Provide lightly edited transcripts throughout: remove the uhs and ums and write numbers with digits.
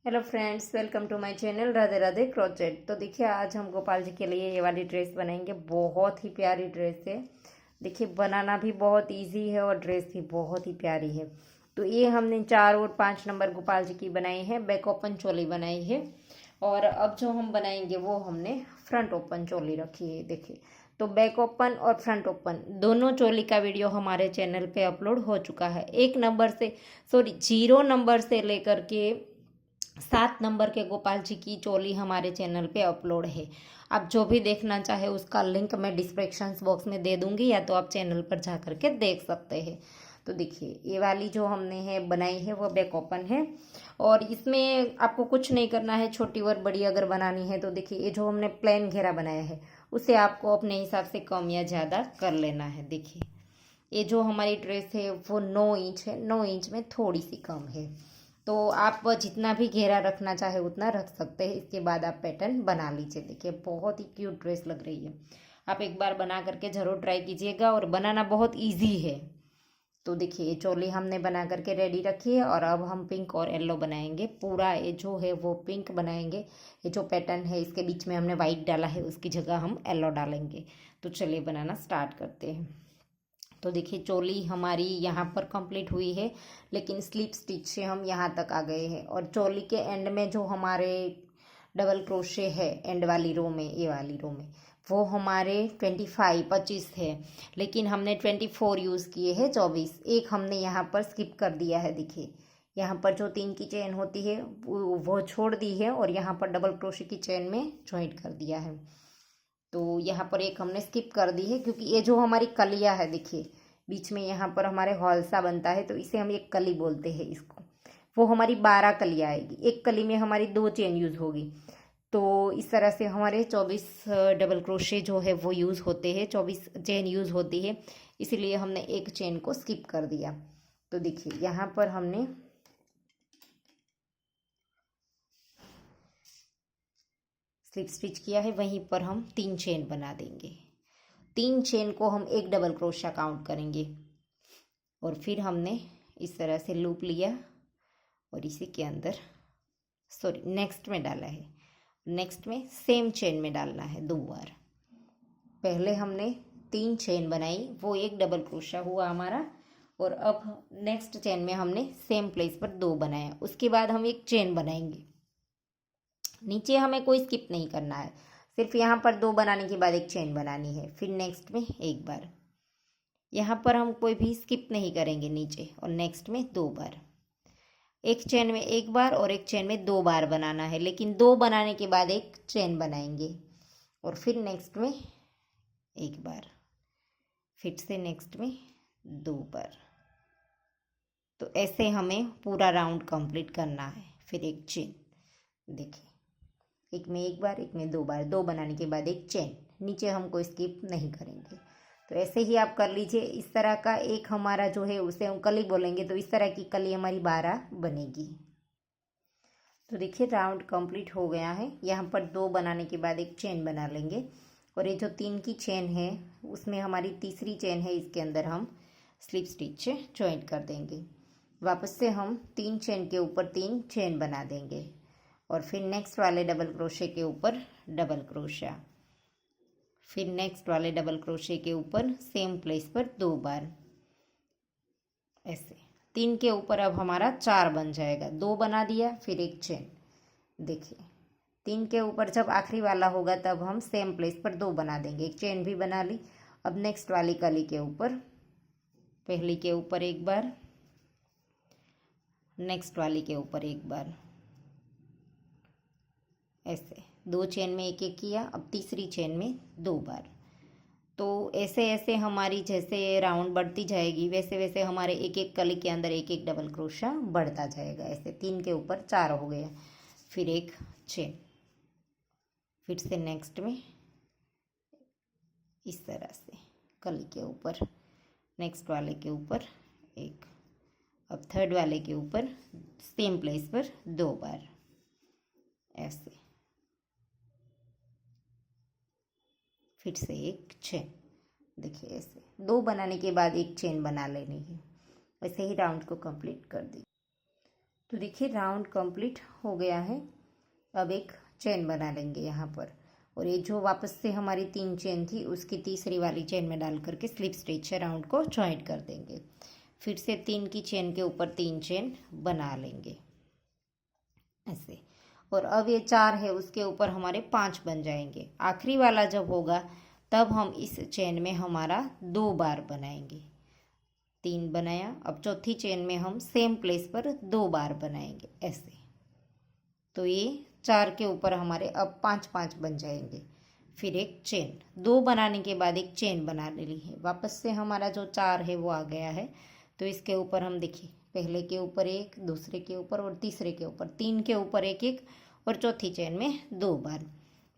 Hello friends, welcome to my channel Radhe Radhe crochet. तो देखिए, आज हम गोपाल जी के लिए ये वाली ड्रेस बनाएंगे। बहुत ही प्यारी ड्रेस है। देखिए, बनाना भी बहुत इजी है और ड्रेस भी बहुत ही प्यारी है। तो ये हमने 4 और 5 नंबर गोपाल जी की बनाई है। बैक ओपन चोली बनाई है। और अब जो हम बनाएंगे वो हमने फ्रंट ओपन चोली रखी है। देखिए, तो बैक ओपन और फ्रंट ओपन दोनों चोली का वीडियो हमारे चैनल पे अपलोड हो चुका है। 0 नंबर से लेकर के 7 नंबर के गोपाल जी की चोली हमारे चैनल पे अपलोड है। आप जो भी देखना चाहे उसका लिंक मैं डिस्क्रिप्शन बॉक्स में दे दूंगी, या तो आप चैनल पर जा करके देख सकते हैं। तो देखिए, ये वाली जो हमने है बनाई है वो बैक ओपन है। और इसमें आपको कुछ नहीं करना है, छोटी और बड़ी अगर बनानी है तो देखिए, ये जो हमने प्लेन घेरा बनाया है उसे आपको अपने हिसाब से कम या ज़्यादा कर लेना है। देखिए, ये जो हमारी ड्रेस है वो 9 इंच है, 9 इंच में थोड़ी सी कम है। तो आप जितना भी घेरा रखना चाहे उतना रख सकते हैं। इसके बाद आप पैटर्न बना लीजिए। देखिए, बहुत ही क्यूट ड्रेस लग रही है। आप एक बार बना करके ज़रूर ट्राई कीजिएगा, और बनाना बहुत इजी है। तो देखिए, ये चोली हमने बना करके रेडी रखी है। और अब हम पिंक और येलो बनाएंगे। पूरा ये जो है वो पिंक बनाएंगे। ये जो पैटर्न है इसके बीच में हमने वाइट डाला है, उसकी जगह हम येलो डालेंगे। तो चलिए बनाना स्टार्ट करते हैं। तो देखिए, चोली हमारी यहाँ पर कंप्लीट हुई है, लेकिन स्लिप स्टिच से हम यहाँ तक आ गए हैं। और चोली के एंड में जो हमारे डबल क्रोशे है, एंड वाली रो में, ये वाली रो में, वो हमारे 25 है, लेकिन हमने 24 यूज़ किए हैं। 24 एक हमने यहाँ पर स्किप कर दिया है। देखिए, यहाँ पर जो 3 की चेन होती है वो छोड़ दी है, और यहाँ पर डबल क्रोशे की चेन में ज्वाइंट कर दिया है। तो यहाँ पर एक हमने स्किप कर दी है, क्योंकि ये जो हमारी कलियाँ है, देखिए बीच में यहाँ पर हमारे हॉल सा बनता है, तो इसे हम एक कली बोलते हैं इसको। वो हमारी 12 कलियाँ आएगी। एक कली में हमारी 2 चेन यूज़ होगी। तो इस तरह से हमारे 24 डबल क्रोशे जो है वो यूज़ होते हैं, 24 चेन यूज़ होती है। इसीलिए हमने एक चेन को स्किप कर दिया। तो देखिए, यहाँ पर हमने स्लिप स्टिच किया है, वहीं पर हम 3 चेन बना देंगे। 3 चेन को हम एक डबल क्रोशा काउंट करेंगे। और फिर हमने इस तरह से लूप लिया, और इसी के अंदर, सॉरी, नेक्स्ट में डाला है। नेक्स्ट में सेम चेन में डालना है 2 बार। पहले हमने 3 चेन बनाई, वो एक डबल क्रोशा हुआ हमारा। और अब नेक्स्ट चेन में हमने सेम प्लेस पर 2 बनाया। उसके बाद हम एक चेन बनाएंगे। नीचे हमें कोई स्किप नहीं करना है, सिर्फ यहाँ पर 2 बनाने के बाद एक चेन बनानी है। फिर नेक्स्ट में एक बार, यहाँ पर हम कोई भी स्किप नहीं करेंगे नीचे। और नेक्स्ट में 2 बार, एक चेन में एक बार और एक चेन में 2 बार बनाना है, लेकिन 2 बनाने के बाद एक चेन बनाएंगे। और फिर नेक्स्ट में एक बार, फिर से नेक्स्ट में 2 बार। तो ऐसे हमें पूरा राउंड कंप्लीट करना है। फिर एक चेन, देखिए, एक में एक बार, एक में 2 बार, 2 बनाने के बाद एक चेन। नीचे हम कोई स्किप नहीं करेंगे। तो ऐसे ही आप कर लीजिए। इस तरह का एक हमारा जो है उसे हम कली बोलेंगे। तो इस तरह की कली हमारी 12 बनेगी। तो देखिए, राउंड कंप्लीट हो गया है। यहाँ पर 2 बनाने के बाद एक चेन बना लेंगे। और ये जो 3 की चेन है उसमें हमारी तीसरी चेन है, इसके अंदर हम स्लिप स्टिच ज्वाइंट कर देंगे। वापस से हम 3 चेन के ऊपर 3 चेन बना देंगे। और फिर नेक्स्ट वाले डबल क्रोशे के ऊपर डबल क्रोशा। फिर नेक्स्ट वाले डबल क्रोशे के ऊपर सेम प्लेस पर 2 बार। ऐसे 3 के ऊपर अब हमारा 4 बन जाएगा। 2 बना दिया, फिर एक चेन। देखिए, 3 के ऊपर जब आखिरी वाला होगा तब हम सेम प्लेस पर 2 बना देंगे। एक चेन भी बना ली। अब नेक्स्ट वाली कली के ऊपर, पहली के ऊपर एक बार, नेक्स्ट वाली के ऊपर एक बार। ऐसे 2 चेन में एक एक किया। अब तीसरी चेन में 2 बार। तो ऐसे ऐसे हमारी जैसे राउंड बढ़ती जाएगी, वैसे वैसे हमारे एक एक कली के अंदर एक एक डबल क्रोशा बढ़ता जाएगा। ऐसे 3 के ऊपर 4 हो गया, फिर एक चेन, फिर से नेक्स्ट में इस तरह से कली के ऊपर, नेक्स्ट वाले के ऊपर एक, अब थर्ड वाले के ऊपर सेम प्लेस पर 2 बार। ऐसे फिर से एक चेन। देखिए, ऐसे 2 बनाने के बाद एक चेन बना लेनी है। ऐसे ही राउंड को कंप्लीट कर दी। तो देखिए राउंड कंप्लीट हो गया है। अब एक चेन बना लेंगे यहाँ पर, और ये जो वापस से हमारी 3 चेन थी उसकी तीसरी वाली चेन में डाल करके स्लिप स्टिच से राउंड को जॉइंट कर देंगे। फिर से 3 की चेन के ऊपर 3 चेन बना लेंगे ऐसे। और अब ये 4 है, उसके ऊपर हमारे 5 बन जाएंगे। आखिरी वाला जब होगा तब हम इस चेन में हमारा 2 बार बनाएंगे। 3 बनाया, अब चौथी चेन में हम सेम प्लेस पर 2 बार बनाएंगे ऐसे। तो ये 4 के ऊपर हमारे अब 5 बन जाएंगे। फिर एक चेन, 2 बनाने के बाद एक चेन बना ली है। वापस से हमारा जो 4 है वो आ गया है। तो इसके ऊपर हम देखिए, पहले के ऊपर एक, दूसरे के ऊपर और तीसरे के ऊपर, 3 के ऊपर एक और चौथी चेन में 2 बार।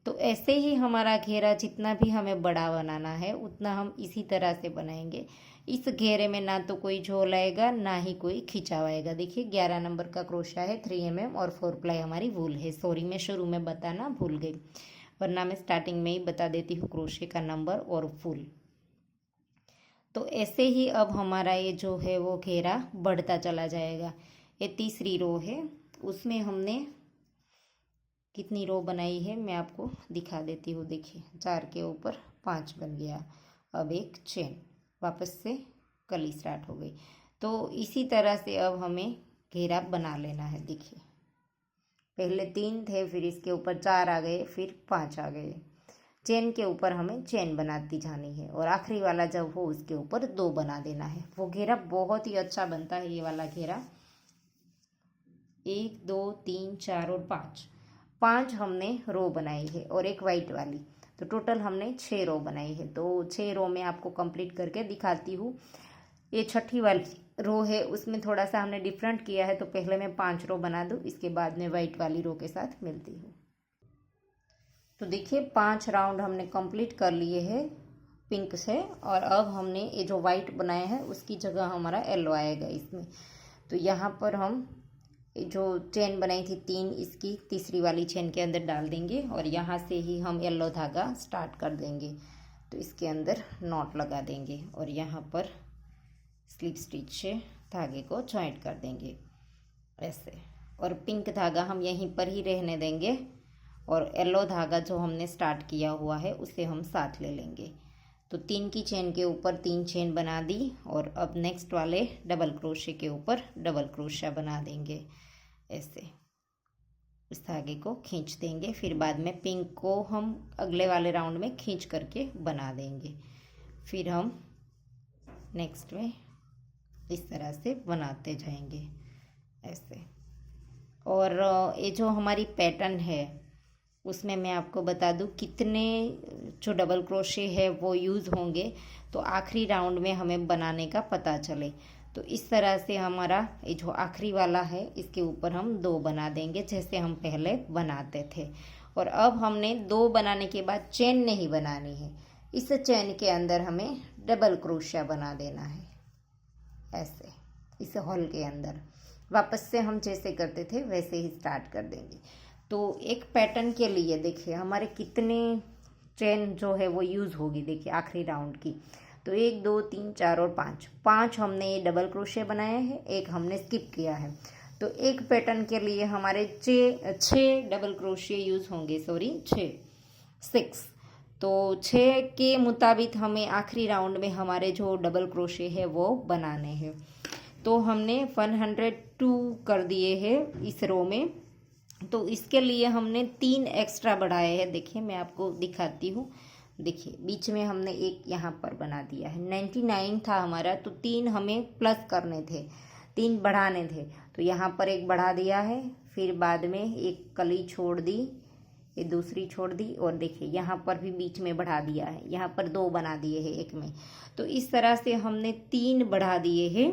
तो ऐसे ही हमारा घेरा जितना भी हमें बड़ा बनाना है उतना हम इसी तरह से बनाएंगे। इस घेरे में ना तो कोई झोल आएगा ना ही कोई खिंचाव आएगा। देखिए 11 नंबर का क्रोशा है, 3 mm और 4 प्लाई हमारी वूल है। सॉरी, मैं शुरू में बताना भूल गई, वरना मैं स्टार्टिंग में ही बता देती हूँ क्रोशे का नंबर और फुल। तो ऐसे ही अब हमारा ये जो है वो घेरा बढ़ता चला जाएगा। ये तीसरी रो है, उसमें हमने कितनी रो बनाई है मैं आपको दिखा देती हूँ। देखिए 4 के ऊपर 5 बन गया। अब एक चेन, वापस से कली स्टार्ट हो गई। तो इसी तरह से अब हमें घेरा बना लेना है। देखिए पहले 3 थे, फिर इसके ऊपर 4 आ गए, फिर 5 आ गए। चेन के ऊपर हमें चेन बनाती जानी है, और आखिरी वाला जब हो उसके ऊपर 2 बना देना है। वो घेरा बहुत ही अच्छा बनता है, ये वाला घेरा। 1 2 3 4 और 5 हमने रो बनाई है, और एक वाइट वाली। तो टोटल हमने 6 रो बनाई है। तो 6 रो में आपको कंप्लीट करके दिखाती हूँ। ये छठी वाली रो है, उसमें थोड़ा सा हमने डिफरेंट किया है। तो पहले मैं 5 रो बना दूँ, इसके बाद में वाइट वाली रो के साथ मिलती हूँ। तो देखिए 5 राउंड हमने कंप्लीट कर लिए हैं पिंक से, और अब हमने ये जो वाइट बनाया है उसकी जगह हमारा येलो आएगा इसमें। तो यहाँ पर हम जो चेन बनाई थी 3, इसकी तीसरी वाली चेन के अंदर डाल देंगे, और यहाँ से ही हम येलो धागा स्टार्ट कर देंगे। तो इसके अंदर नॉट लगा देंगे, और यहाँ पर स्लिप स्टिच से धागे को जॉइंट कर देंगे ऐसे। और पिंक धागा हम यहीं पर ही रहने देंगे, और येलो धागा जो हमने स्टार्ट किया हुआ है उसे हम साथ ले लेंगे। तो 3 की चेन के ऊपर 3 चेन बना दी, और अब नेक्स्ट वाले डबल क्रोशे के ऊपर डबल क्रोशा बना देंगे ऐसे। इस धागे को खींच देंगे, फिर बाद में पिंक को हम अगले वाले राउंड में खींच करके बना देंगे। फिर हम नेक्स्ट में इस तरह से बनाते जाएंगे ऐसे। और ये जो हमारी पैटर्न है उसमें मैं आपको बता दूं कितने जो डबल क्रोशे है वो यूज़ होंगे, तो आखिरी राउंड में हमें बनाने का पता चले। तो इस तरह से हमारा ये जो आखिरी वाला है इसके ऊपर हम 2 बना देंगे, जैसे हम पहले बनाते थे। और अब हमने 2 बनाने के बाद चेन नहीं बनानी है, इस चेन के अंदर हमें डबल क्रोशिया बना देना है ऐसे, इस हॉल के अंदर। वापस से हम जैसे करते थे वैसे ही स्टार्ट कर देंगे। तो एक पैटर्न के लिए देखिए हमारे कितने चेन जो है वो यूज़ होगी। देखिए आखिरी राउंड की, तो 1 2 3 4 और 5 हमने ये डबल क्रोशे बनाए हैं, एक हमने स्किप किया है। तो एक पैटर्न के लिए हमारे 6 डबल क्रोशे यूज़ होंगे, सॉरी 6। तो 6 के मुताबिक हमें आखिरी राउंड में हमारे जो डबल क्रोशे है वो बनाने हैं। तो हमने 102 कर दिए हैं इस रो में। तो इसके लिए हमने 3 एक्स्ट्रा बढ़ाए हैं। देखिए मैं आपको दिखाती हूँ। देखिए बीच में हमने एक यहाँ पर बना दिया है। 99 था हमारा, तो 3 हमें प्लस करने थे, 3 बढ़ाने थे। तो यहाँ पर एक बढ़ा दिया है, फिर बाद में एक कली छोड़ दी, ये दूसरी छोड़ दी, और देखिए यहाँ पर भी बीच में बढ़ा दिया है, यहाँ पर 2 बना दिए हैं एक में। तो इस तरह से हमने 3 बढ़ा दिए हैं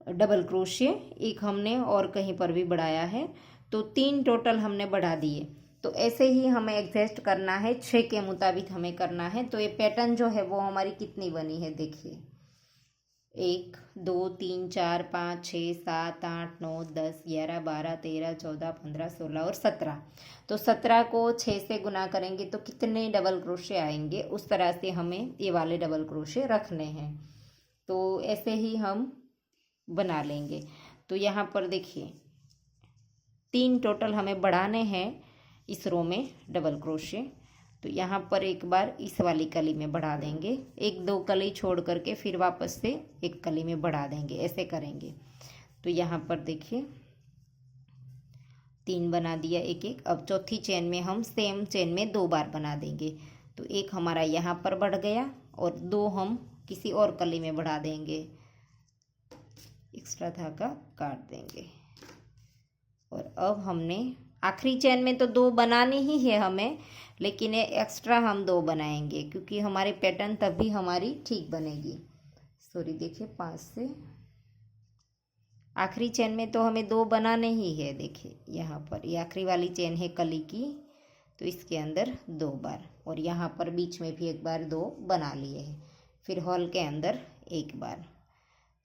डबल क्रोशे, एक हमने और कहीं पर भी बढ़ाया है। तो 3 टोटल हमने बढ़ा दिए। तो ऐसे ही हमें एडजस्ट करना है, 6 के मुताबिक हमें करना है। तो ये पैटर्न जो है वो हमारी कितनी बनी है देखिए, 1 2 3 4 5 6 7 8 9 10 11 12 13 14 15 16 और 17। तो 17 को 6 से गुना करेंगे तो कितने डबल क्रोशे आएंगे, उस तरह से हमें ये वाले डबल क्रोशे रखने हैं। तो ऐसे ही हम बना लेंगे। तो यहाँ पर देखिए 3 टोटल हमें बढ़ाने हैं इस रो में डबल क्रोशे। तो यहाँ पर एक बार इस वाली कली में बढ़ा देंगे, 1-2 कली छोड़ करके फिर वापस से एक कली में बढ़ा देंगे, ऐसे करेंगे। तो यहाँ पर देखिए 3 बना दिया एक एक। अब चौथी चेन में हम सेम चेन में 2 बार बना देंगे। तो एक हमारा यहाँ पर बढ़ गया और 2 हम किसी और कली में बढ़ा देंगे, एक्स्ट्रा धागा काट देंगे। और अब हमने आखिरी चेन में तो 2 बनानी ही है हमें, लेकिन ये एक्स्ट्रा हम 2 बनाएंगे क्योंकि हमारे पैटर्न तभी हमारी ठीक बनेगी। सॉरी देखिए 5 से आखिरी चेन में तो हमें 2 बनाने ही है। देखिए यहाँ पर ये आखिरी वाली चेन है कली की, तो इसके अंदर 2 बार, और यहाँ पर बीच में भी एक बार 2 बना लिए हैं, फिर हॉल के अंदर 1 बार।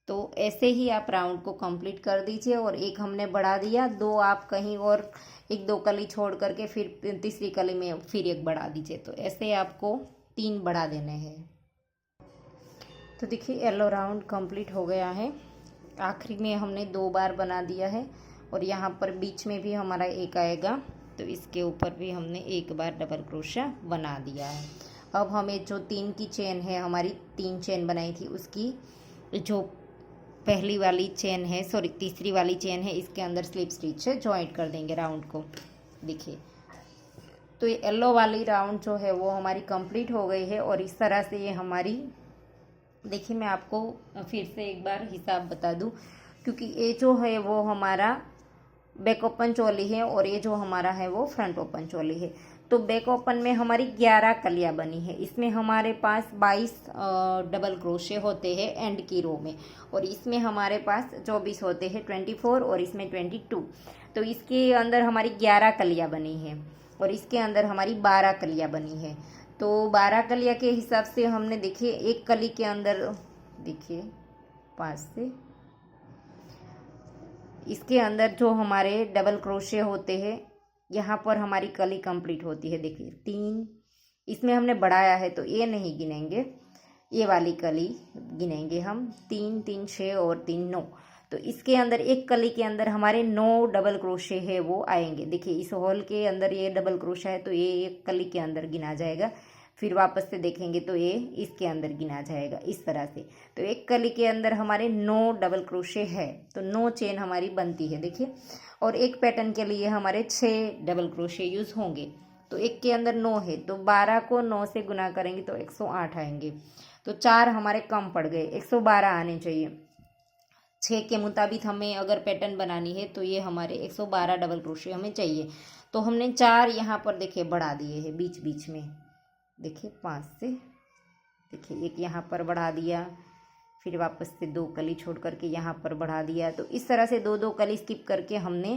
तो ऐसे ही आप राउंड को कंप्लीट कर दीजिए। और एक हमने बढ़ा दिया, 2 आप कहीं और 1-2 कली छोड़ करके फिर तीसरी कली में फिर 1 बढ़ा दीजिए। तो ऐसे आपको 3 बढ़ा देने हैं। तो देखिए येलो राउंड कंप्लीट हो गया है। आखिरी में हमने 2 बार बना दिया है और यहाँ पर बीच में भी हमारा 1 आएगा, तो इसके ऊपर भी हमने 1 बार डबल क्रोशा बना दिया है। अब हमें जो 3 की चेन है, हमारी 3 चेन बनाई थी, उसकी जो पहली वाली चेन है, सॉरी तीसरी वाली चेन है, इसके अंदर स्लिप स्टिच से जॉइंट कर देंगे राउंड को। देखिए तो ये येलो वाली राउंड जो है वो हमारी कंप्लीट हो गई है। और इस तरह से ये हमारी, देखिए मैं आपको फिर से एक बार हिसाब बता दूं, क्योंकि ये जो है वो हमारा बैक ओपन चोली है और ये जो हमारा है वो फ्रंट ओपन चोली है। तो बैक ओपन में हमारी 11 कलियां बनी है, इसमें हमारे पास 22 डबल क्रोशे होते हैं एंड की रो में, और इसमें हमारे पास 24 होते हैं 24, और इसमें 22। तो इसके अंदर हमारी 11 कलियां बनी है और इसके अंदर हमारी 12 कलियां बनी है। तो 12 कलियां के हिसाब से हमने देखिए एक कली के अंदर देखिए 5 से इसके अंदर जो हमारे डबल क्रोशे होते हैं, यहाँ पर हमारी कली कंप्लीट होती है। देखिए 3 इसमें हमने बढ़ाया है तो ये नहीं गिनेंगे, ये वाली कली गिनेंगे हम। 3 3 6 और 3 9। तो इसके अंदर एक कली के अंदर हमारे 9 डबल क्रोशे है वो आएंगे। देखिए इस हॉल के अंदर ये डबल क्रोशा है तो ये एक कली के अंदर गिना जाएगा, फिर वापस से देखेंगे तो ये इसके अंदर गिना जाएगा, इस तरह से। तो एक कली के अंदर हमारे 9 डबल क्रोशे है, तो 9 चेन हमारी बनती है। देखिए और एक पैटर्न के लिए हमारे 6 डबल क्रोशे यूज़ होंगे। तो एक के अंदर 9 है, तो 12 को 9 से गुना करेंगे तो 108 आएंगे। तो 4 हमारे कम पड़ गए, 112 आने चाहिए। 6 के मुताबिक हमें अगर पैटर्न बनानी है तो ये हमारे 112 डबल क्रोशे हमें चाहिए। तो हमने 4 यहाँ पर देखिए बढ़ा दिए हैं बीच बीच में। देखिए 5 से देखिए एक यहाँ पर बढ़ा दिया, फिर वापस से 2 कली छोड़ करके यहाँ पर बढ़ा दिया। तो इस तरह से 2-2 कली स्किप करके हमने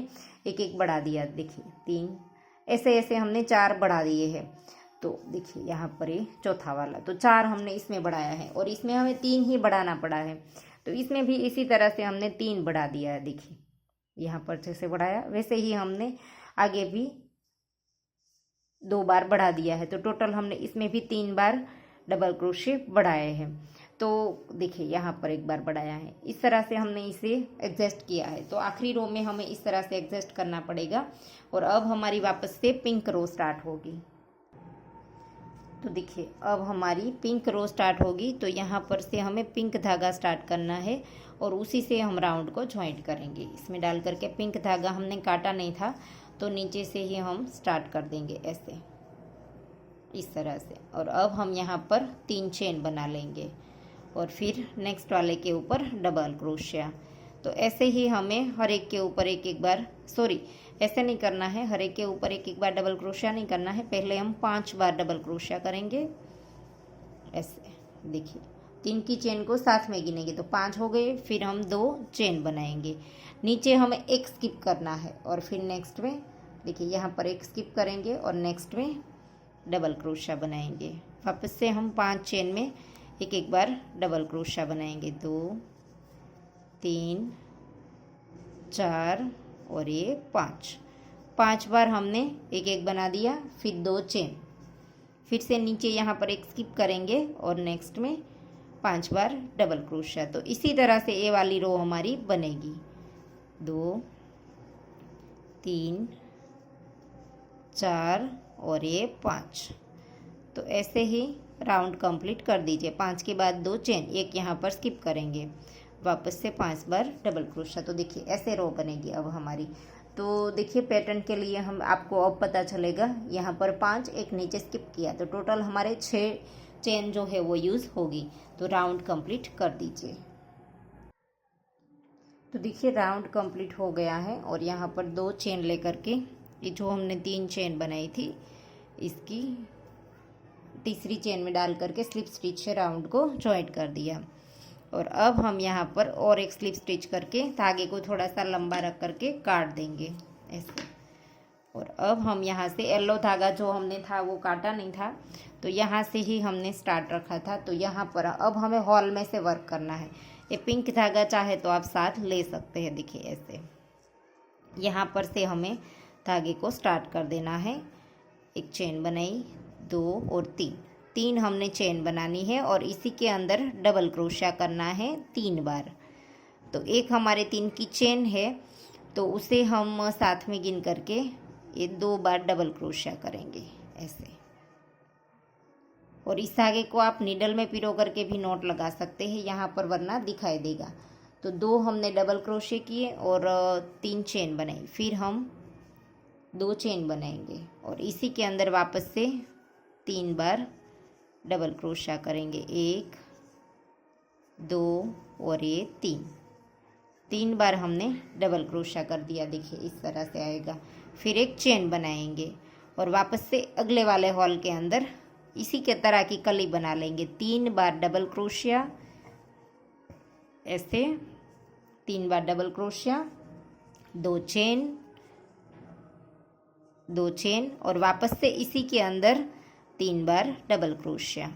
एक एक बढ़ा दिया। देखिए 3 ऐसे ऐसे हमने 4 बढ़ा दिए हैं। तो देखिए यहाँ पर ये चौथा वाला, तो 4 हमने इसमें बढ़ाया है और इसमें हमें 3 ही बढ़ाना पड़ा है। तो इसमें भी इसी तरह से हमने 3 बढ़ा दिया है। देखिए यहाँ पर जैसे बढ़ाया वैसे ही हमने आगे भी 2 बार बढ़ा दिया है। तो टोटल हमने इसमें भी 3 बार डबल क्रोशे बढ़ाए हैं। तो देखिए यहाँ पर 1 बार बढ़ाया है। इस तरह से हमने इसे एडजस्ट किया है। तो आखिरी रो में हमें इस तरह से एडजस्ट करना पड़ेगा। और अब हमारी वापस से पिंक रो स्टार्ट होगी। तो देखिए अब हमारी पिंक रो स्टार्ट होगी। तो यहाँ पर से हमें पिंक धागा स्टार्ट करना है और उसी से हम राउंड को ज्वाइंट करेंगे। इसमें डाल करके पिंक धागा हमने काटा नहीं था, तो नीचे से ही हम स्टार्ट कर देंगे ऐसे, इस तरह से। और अब हम यहाँ पर 3 चेन बना लेंगे और फिर नेक्स्ट वाले के ऊपर डबल क्रोशिया। तो ऐसे ही हमें हर एक के ऊपर एक एक बार, सॉरी ऐसे नहीं करना है, हर एक के ऊपर एक एक बार डबल क्रोशिया नहीं करना है। पहले हम 5 बार डबल क्रोशिया करेंगे ऐसे। देखिए 3 की चेन को साथ में गिनेंगे तो 5 हो गए, फिर हम 2 चेन बनाएंगे। नीचे हमें 1 स्किप करना है और फिर नेक्स्ट में देखिए यहाँ पर 1 स्किप करेंगे और नेक्स्ट में डबल क्रोशिया बनाएंगे। वापस से हम 5 चेन में एक एक बार डबल क्रोशिया बनाएंगे। 2 3 4 और ये 5 बार हमने एक एक बना दिया, फिर 2 चेन, फिर से नीचे यहाँ पर 1 स्किप करेंगे और नेक्स्ट में 5 बार डबल क्रोशिया। तो इसी तरह से ये वाली रो हमारी बनेगी। 2 3 4 और ये 5। तो ऐसे ही राउंड कंप्लीट कर दीजिए। 5 के बाद 2 चेन, एक यहाँ पर स्किप करेंगे, वापस से 5 बार डबल क्रोशा। तो देखिए ऐसे रो बनेगी अब हमारी। तो देखिए पैटर्न के लिए हम आपको अब पता चलेगा, यहाँ पर 5, एक नीचे स्किप किया, तो टोटल हमारे 6 चेन जो है वो यूज़ होगी। तो राउंड कंप्लीट कर दीजिए। तो देखिए राउंड कंप्लीट हो गया है और यहाँ पर 2 चेन लेकर के ये जो हमने 3 चेन बनाई थी इसकी तीसरी चेन में डाल करके स्लिप स्टिच से राउंड को जॉइंट कर दिया। और अब हम यहाँ पर और एक स्लिप स्टिच करके धागे को थोड़ा सा लंबा रख करके काट देंगे ऐसे। और अब हम यहाँ से येलो धागा जो हमने था वो काटा नहीं था, तो यहाँ से ही हमने स्टार्ट रखा था। तो यहाँ पर अब हमें हॉल में से वर्क करना है। ये पिंक धागा चाहे तो आप साथ ले सकते हैं। देखिए ऐसे यहाँ पर से हमें धागे को स्टार्ट कर देना है। एक चेन बनाई, 2 और 3 हमने चेन बनानी है और इसी के अंदर डबल क्रोशा करना है 3 बार। तो एक हमारे 3 की चेन है तो उसे हम साथ में गिन करके ये 2 बार डबल क्रोशा करेंगे ऐसे। और इस धागे को आप नीडल में पिरो करके भी नॉट लगा सकते हैं यहाँ पर, वरना दिखाई देगा। तो 2 हमने डबल क्रोशे किए और 3 चेन बनाई, फिर हम 2 चेन बनाएंगे और इसी के अंदर वापस से 3 बार डबल क्रोशा करेंगे। 1 2 और ये 3 बार हमने डबल क्रोशा कर दिया। देखिए इस तरह से आएगा। फिर एक चेन बनाएंगे और वापस से अगले वाले हॉल के अंदर इसी के तरह की कली बना लेंगे। 3 बार डबल क्रोशिया ऐसे, 3 बार डबल क्रोशिया, 2 चेन और वापस से इसी के अंदर 3 बार डबल क्रोशिया।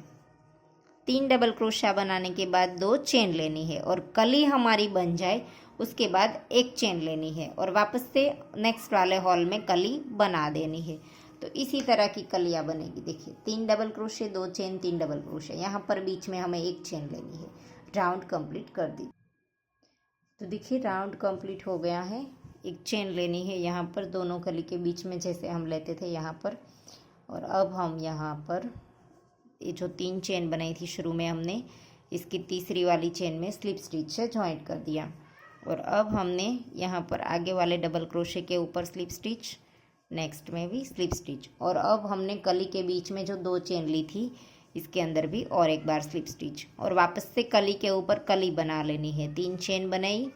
3 डबल क्रोशिया बनाने के बाद 2 चेन लेनी है और कली हमारी बन जाए उसके बाद एक चेन लेनी है और वापस से नेक्स्ट वाले हॉल में कली बना देनी है। तो इसी तरह की कलियाँ बनेगी। देखिए 3 double crochet, 2 chain, 3 double crochet, यहाँ पर बीच में हमें एक चेन लेनी है। राउंड कंप्लीट कर दी। तो देखिए राउंड कंप्लीट हो गया है। एक चेन लेनी है यहाँ पर दोनों कली के बीच में, जैसे हम लेते थे यहाँ पर। और अब हम यहाँ पर ये जो 3 चेन बनाई थी शुरू में हमने, इसकी तीसरी वाली चेन में स्लिप स्टिच से जॉइंट कर दिया। और अब हमने यहाँ पर आगे वाले डबल क्रोशे के ऊपर स्लिप स्टिच, नेक्स्ट में भी स्लिप स्टिच। और अब हमने कली के बीच में जो 2 चेन ली थी इसके अंदर भी और एक बार स्लिप स्टिच और वापस से कली के ऊपर कली बना लेनी है। 3 चेन बनाई,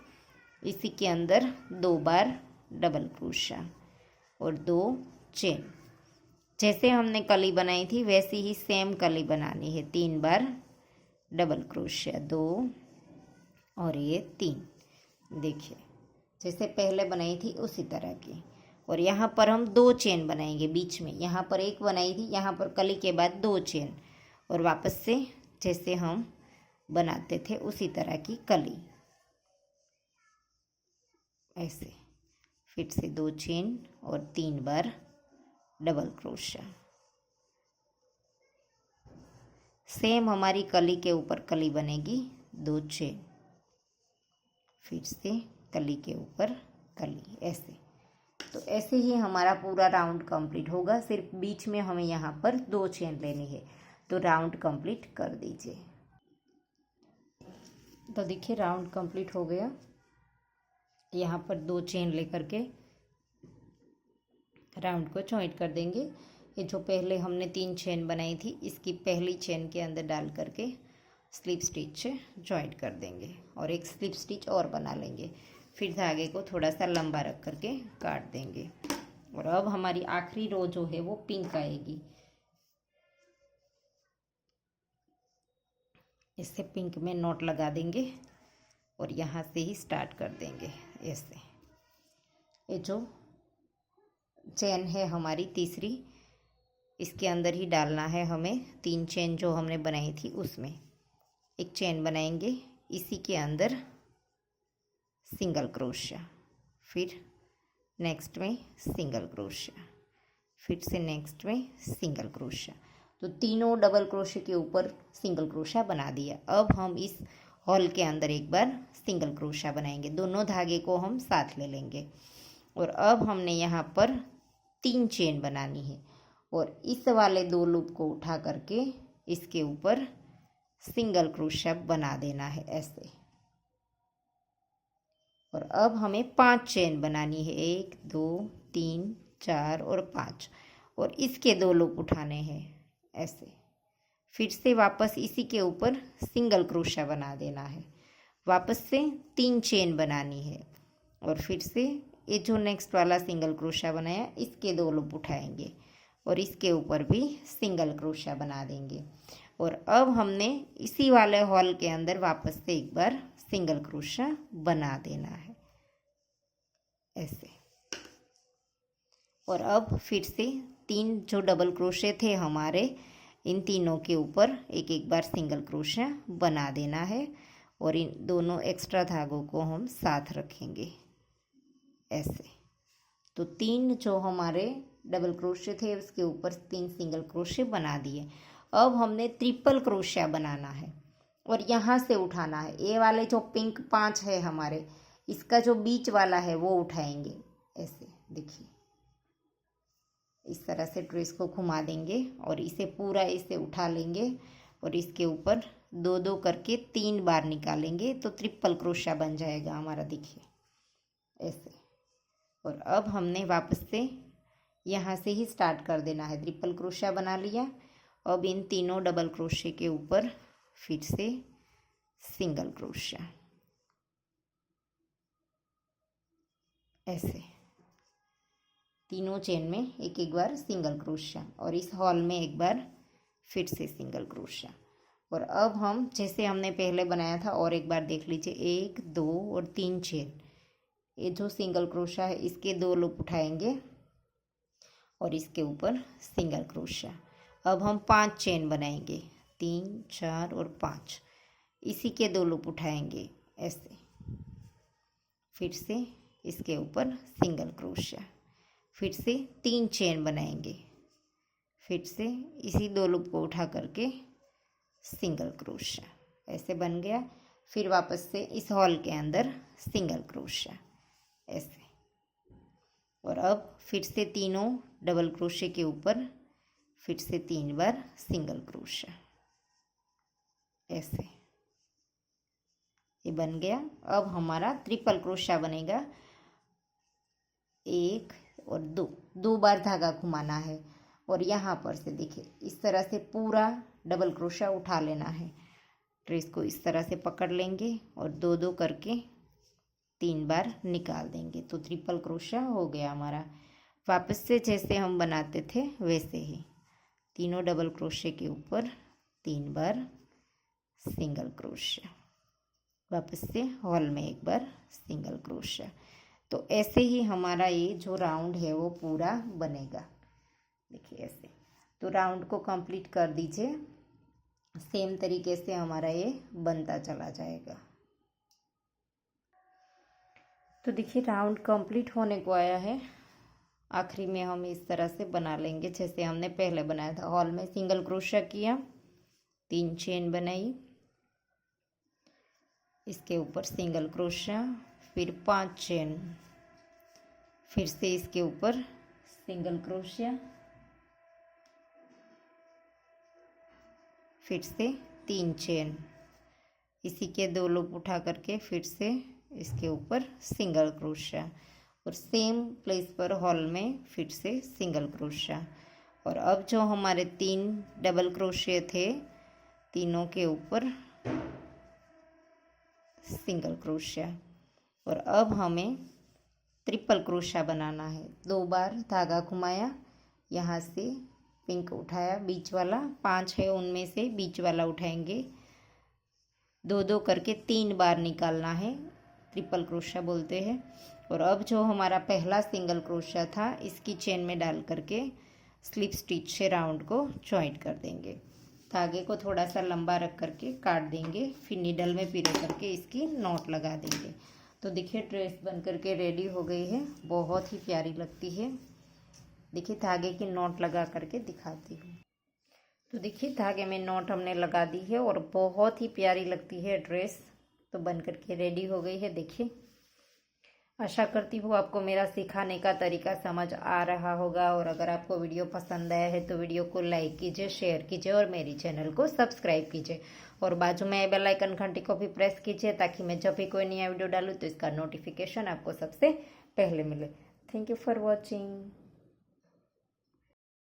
इसी के अंदर 2 बार डबल क्रोशा और 2 चेन। जैसे हमने कली बनाई थी वैसी ही सेम कली बनानी है। 3 बार डबल क्रोशिया, 2 और ये 3। देखिए जैसे पहले बनाई थी उसी तरह की। और यहाँ पर हम 2 चेन बनाएंगे बीच में। यहाँ पर एक बनाई थी, यहाँ पर कली के बाद 2 चेन और वापस से जैसे हम बनाते थे उसी तरह की कली ऐसे। फिर से 2 चेन और 3 बार डबल क्रोशा। सेम हमारी कली के ऊपर कली बनेगी, 2 चेन, फिर से कली के ऊपर कली ऐसे। तो ऐसे ही हमारा पूरा राउंड कंप्लीट होगा। सिर्फ बीच में हमें यहाँ पर 2 चेन लेनी है। तो राउंड कंप्लीट कर दीजिए। तो देखिए राउंड कंप्लीट हो गया। यहाँ पर 2 चेन लेकर के राउंड को जॉइंट कर देंगे। ये जो पहले हमने 3 चेन बनाई थी इसकी पहली चेन के अंदर डाल करके स्लिप स्टिच जॉइंट कर देंगे और एक स्लिप स्टिच और बना लेंगे। फिर धागे को थोड़ा सा लंबा रख करके काट देंगे। और अब हमारी आखिरी रो जो है वो पिंक आएगी। इससे पिंक में नॉट लगा देंगे और यहाँ से ही स्टार्ट कर देंगे ऐसे। ये जो चेन है हमारी तीसरी, इसके अंदर ही डालना है हमें। 3 चेन जो हमने बनाई थी उसमें एक चेन बनाएंगे, इसी के अंदर सिंगल क्रोशिया, फिर नेक्स्ट में सिंगल क्रोशिया, फिर से नेक्स्ट में सिंगल क्रोशिया। तो तीनों डबल क्रोशिया के ऊपर सिंगल क्रोशिया बना दिया। अब हम इस हॉल के अंदर एक बार सिंगल क्रोशा बनाएंगे। दोनों धागे को हम साथ ले लेंगे और अब हमने यहाँ पर 3 चेन बनानी है और इस वाले 2 लूप को उठा करके इसके ऊपर सिंगल क्रोशा बना देना है ऐसे। और अब हमें 5 चेन बनानी है, 1 2 3 4 और 5 और इसके 2 लूप उठाने हैं ऐसे। फिर से वापस इसी के ऊपर सिंगल क्रोशा बना देना है, वापस से 3 चेन बनानी है और फिर से ये जो नेक्स्ट वाला सिंगल क्रोशा बनाया इसके 2 लूप उठाएंगे और इसके ऊपर भी सिंगल क्रोशा बना देंगे। और अब हमने इसी वाले हॉल के अंदर वापस से एक बार सिंगल क्रोशा बना देना है ऐसे। और अब फिर से 3 जो डबल क्रोशे थे हमारे, इन तीनों के ऊपर एक एक बार सिंगल क्रोशा बना देना है और इन दोनों एक्स्ट्रा धागों को हम साथ रखेंगे ऐसे। तो 3 जो हमारे डबल क्रोशे थे उसके ऊपर 3 सिंगल क्रोशे बना दिए। अब हमने ट्रिपल क्रोशिया बनाना है और यहाँ से उठाना है। ये वाले जो पिंक 5 है हमारे, इसका जो बीच वाला है वो उठाएंगे ऐसे। देखिए इस तरह से ड्रेस को घुमा देंगे और इसे पूरा इसे उठा लेंगे और इसके ऊपर 2 2 करके 3 बार निकालेंगे तो ट्रिपल क्रोशिया बन जाएगा हमारा। देखिए ऐसे। और अब हमने वापस से यहाँ से ही स्टार्ट कर देना है। ट्रिपल क्रोशिया बना लिया। अब इन तीनों डबल क्रोशे के ऊपर फिर से सिंगल क्रोशिया ऐसे। तीनों चेन में एक एक बार सिंगल क्रोशिया और इस हॉल में एक बार फिर से सिंगल क्रोशिया। और अब हम जैसे हमने पहले बनाया था और एक बार देख लीजिए, 1 2 और 3 चेन। ये जो सिंगल क्रोशिया है इसके 2 लूप उठाएंगे और इसके ऊपर सिंगल क्रोशिया। अब हम 5 चेन बनाएंगे, 3 4 और 5। इसी के 2 लूप उठाएंगे ऐसे। फिर से इसके ऊपर सिंगल क्रोशिया। फिर से 3 चेन बनाएंगे, फिर से इसी 2 लूप को उठा करके सिंगल क्रोशिया ऐसे बन गया। फिर वापस से इस हॉल के अंदर सिंगल क्रोशिया ऐसे। और अब फिर से तीनों डबल क्रोशे के ऊपर फिर से 3 बार सिंगल क्रोशिया ऐसे। ये बन गया। अब हमारा ट्रिपल क्रोशिया बनेगा। 1 और 2 बार धागा घुमाना है और यहाँ पर से देखिए इस तरह से पूरा डबल क्रोशिया उठा लेना है। ड्रेस को इस तरह से पकड़ लेंगे और 2 2 करके 3 बार निकाल देंगे तो ट्रिपल क्रोशिया हो गया हमारा। वापस से जैसे हम बनाते थे वैसे ही तीनों डबल क्रोशे के ऊपर 3 बार सिंगल क्रोशिया, वापस से हॉल में एक बार सिंगल क्रोशिया। तो ऐसे ही हमारा ये जो राउंड है वो पूरा बनेगा। देखिए ऐसे। तो राउंड को कंप्लीट कर दीजिए। सेम तरीके से हमारा ये बनता चला जाएगा। तो देखिए राउंड कंप्लीट होने को आया है। आखिरी में हम इस तरह से बना लेंगे जैसे हमने पहले बनाया था। हॉल में सिंगल क्रोशिया किया, 3 चेन बनाई, इसके ऊपर सिंगल क्रोशिया, फिर 5 चेन, फिर से इसके ऊपर सिंगल क्रोशिया, फिर से 3 चेन, इसी के 2 लूप उठा करके फिर से इसके ऊपर सिंगल क्रोशिया और सेम प्लेस पर हॉल में फिर से सिंगल क्रोशिया। और अब जो हमारे 3 डबल क्रोशिया थे तीनों के ऊपर सिंगल क्रोशिया। और अब हमें ट्रिपल क्रोशिया बनाना है। 2 बार धागा घुमाया, यहाँ से पिंक उठाया बीच वाला, 5 है उनमें से बीच वाला उठाएंगे, 2 2 करके 3 बार निकालना है, ट्रिपल क्रोशिया बोलते हैं। और अब जो हमारा पहला सिंगल क्रोशिया था इसकी चेन में डाल करके स्लिप स्टिच से राउंड को जॉइंट कर देंगे। धागे को थोड़ा सा लंबा रख करके काट देंगे, फिर नीडल में पिरो करके इसकी नॉट लगा देंगे। तो देखिए ड्रेस बन करके रेडी हो गई है, बहुत ही प्यारी लगती है। देखिए धागे की नॉट लगा करके दिखाती हूँ। तो देखिए धागे में नॉट हमने लगा दी है और बहुत ही प्यारी लगती है ड्रेस। तो बन करके रेडी हो गई है, देखिए। आशा करती हूँ आपको मेरा सिखाने का तरीका समझ आ रहा होगा, और अगर आपको वीडियो पसंद आया है तो वीडियो को लाइक कीजिए, शेयर कीजिए और मेरी चैनल को सब्सक्राइब कीजिए, और बाजू में बेल आइकन घंटी को भी प्रेस कीजिए ताकि मैं जब भी कोई नया वीडियो डालूँ तो इसका नोटिफिकेशन आपको सबसे पहले मिले। Thank you for watching.